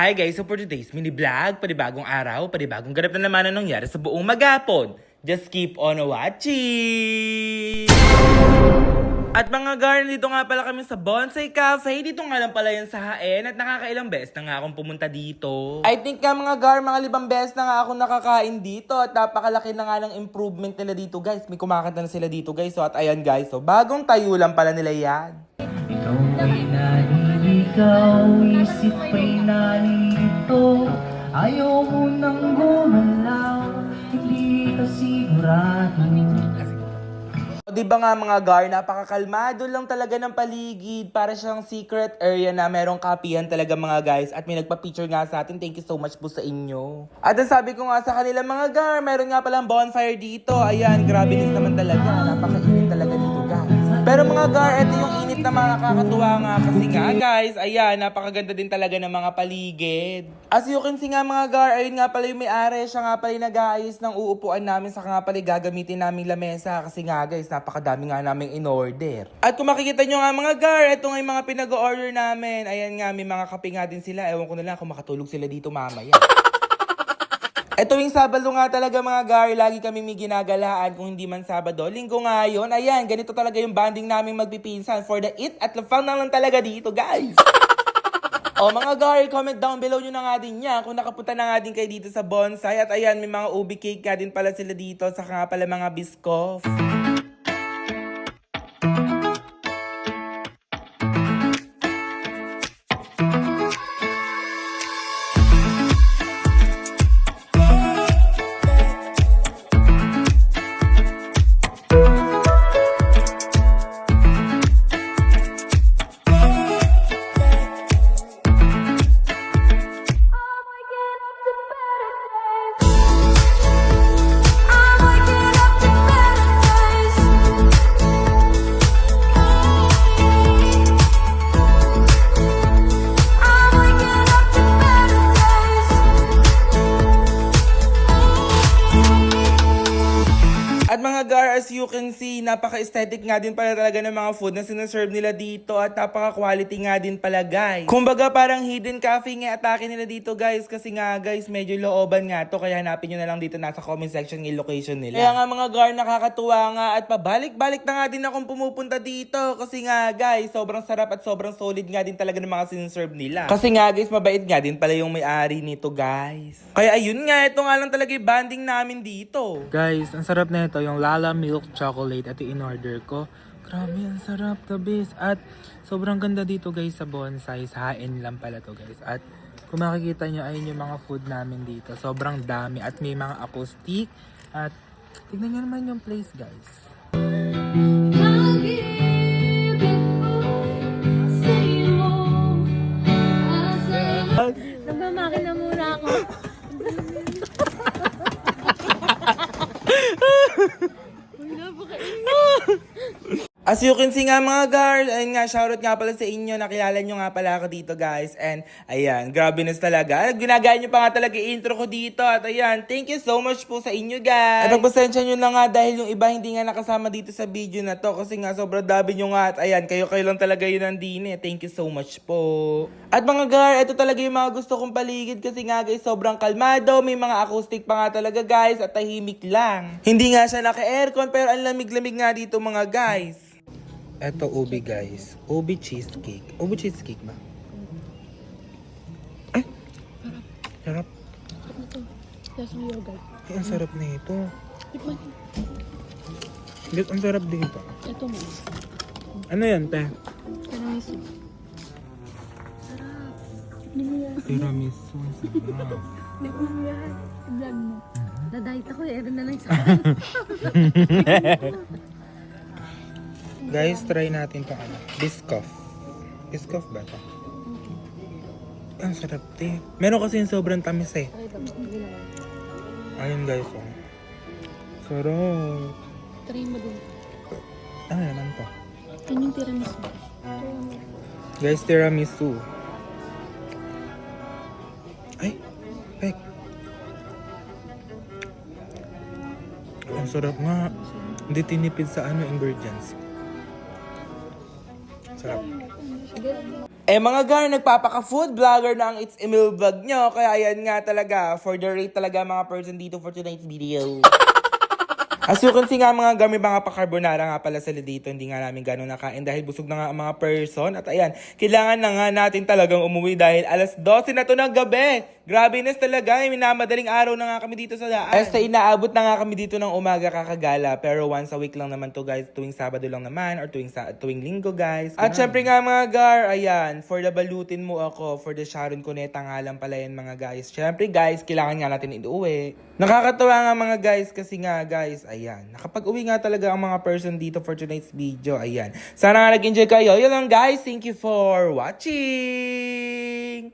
Hi guys! So for today's mini vlog, panibagong araw, panibagong ganap na naman ang nangyari sa buong magapon. Just keep on watching! At mga gar, dito nga pala kami sa Bonsai Cafe. Dito nga lang pala yan sa Haen at nakakailang beses na nga akong pumunta dito. I think nga mga gar, mga 5 beses na nga akong nakakain dito at napakalaki na nga ng improvement nila dito guys. May kumakanta na sila dito guys. So at ayan guys, so bagong tayo lang pala nila yan. Ikaw ay naliligaw, isip ay nalilito. Ayaw mo nang gumalaw, hindi ka sigurado. Diba nga mga gar, napakakalmado lang talaga ng paligid. Para siyang secret area na merong kapihan talaga mga guys. At may nagpa-picture nga sa atin. Thank you so much po sa inyo. At ang sabi ko nga sa kanila mga gar, meron nga palang bonfire dito. Ayan, grabe nis naman talaga. Napakainit talaga dito guys. Pero mga gar, ito yung init na mga nakakatuwa nga. Kasi nga guys, ayan, napakaganda din talaga ng mga paligid. As you can see nga mga gar, ayun nga pala yung may-ari. Siya nga pala yung nag-aayos ng uupuan namin. Saka nga pala gagamitin namin lamesa. Kasi nga guys, napakadami nga namin in-order. At kung makikita nyo nga mga gar, ito nga yung mga pinag-order namin. Ayan nga, may mga kape nga din sila. Ewan ko na lang kung makatulog sila dito mamaya. Ito yung Sabado nga talaga mga gar, lagi kami may ginagalaan kung hindi man Sabado. Linggo nga yun, ayan, ganito talaga yung banding namin magpipinsan for the eat at the fun na lang talaga dito guys. O mga gar, comment down below nyo na nga din yan kung nakapunta na nga din kayo dito sa bonsai. At ayan, may mga ubi cake nga din pala sila dito, saka nga pala mga biscoff. At mga gar, as you can see, napaka-aesthetic nga din pala talaga ng mga food na sinaserve nila dito at napaka-quality nga din pala guys. Kumbaga parang hidden cafe nga atake nila dito guys kasi nga guys medyo looban nga to kaya hanapin nyo na lang dito nasa comment section yung location nila. Kaya nga mga gar, nakakatuwa nga at pabalik-balik na nga din akong pumupunta dito kasi nga guys, sobrang sarap at sobrang solid nga din talaga ng mga sinaserve nila. Kasi nga guys, mabait nga din pala yung may-ari nito guys. Kaya ayun nga, ito nga lang talaga yung banding namin dito. Guys, ang sarap na ito. Yung Lala Milk Chocolate at in-order ko. Grabe, ang sarap, the best. At sobrang ganda dito guys sa bonsai. Sa Haen lang pala to guys. At kung makikita nyo, ayun yung mga food namin dito. Sobrang dami at may mga acoustic. At tignan nyo naman yung place guys. Nagmamakina muna ako. As you can see nga mga girls, ayun nga, shoutout nga pala sa inyo, nakilala nyo nga pala ako dito guys. And ayan, grabe na talaga. Ginagaya nyo pa nga talaga intro ko dito. At ayan, thank you so much po sa inyo guys. At pagpasensya nyo na nga dahil yung iba hindi nga nakasama dito sa video na to. Kasi nga sobrang dami nyo nga. At ayan, kayo lang talaga yun nandine. Thank you so much po. At mga girl, ito talaga yung mga gusto kong paligid. Kasi nga guys, sobrang kalmado. May mga acoustic pa nga talaga guys. At tahimik lang. Hindi nga siya naka-aircon pero ang lamig-lamig nga dito mga guys. Eto ubi guys. Ubi cheesecake. Ubi cheesecake ba? Ay! Sarap. Sarap na to. Lasang yogurt. Ay, ang sarap na ito. Tikman. Ang sarap dito. Ito mo. Ano yan, te? Tiramisu. Sarap. Hindi mo yan. Tiramisu. Sarap. Hindi mo yan. I-vlog mo. Na-diet ako eh. Erin na lang sa akin. Guys, try natin itong ano. Biscoff. Biscoff ba ito? Ang sarap, te. Meron kasi yung sobrang tamis eh. Ay, tapos hindi na. Ayun guys, oh. Sarap. Try mo din. Ano naman to? Yan yung tiramisu. Guys, tiramisu. Ay, pek. Ang sarap nga. Hindi tinipid sa ano, ingredients. Sarap. Mga gar, nagpapaka-food vlogger na ang It's Emil vlog nyo. Kaya ayan nga talaga, for the rate talaga mga person dito for tonight's video. As you can see nga mga gar, may mga pa-carbonara nga pala sila dito. Hindi nga namin gano'n nakain dahil busog na nga ang mga person. At ayan, kailangan na nga natin talagang umuwi dahil alas 12 na to ng gabi. Grabe na talaga, minamadaling araw na nga kami dito sa daan. Basta inaabot na nga kami dito ng umaga kakagala. Pero once a week lang naman to guys, tuwing Sabado lang naman or tuwing Linggo guys. At syempre nga mga gar, ayan, for the balutin mo ako, for the Sharon Cuneta nga lang pala yan mga guys. Syempre guys, kailangan nga natin iuwi. Nakakatawa nga mga guys kasi nga guys, ayan, nakapag-uwi nga talaga ang mga person dito for tonight's video. Ayan, sana nga nag-enjoy kayo. Yun lang guys, thank you for watching!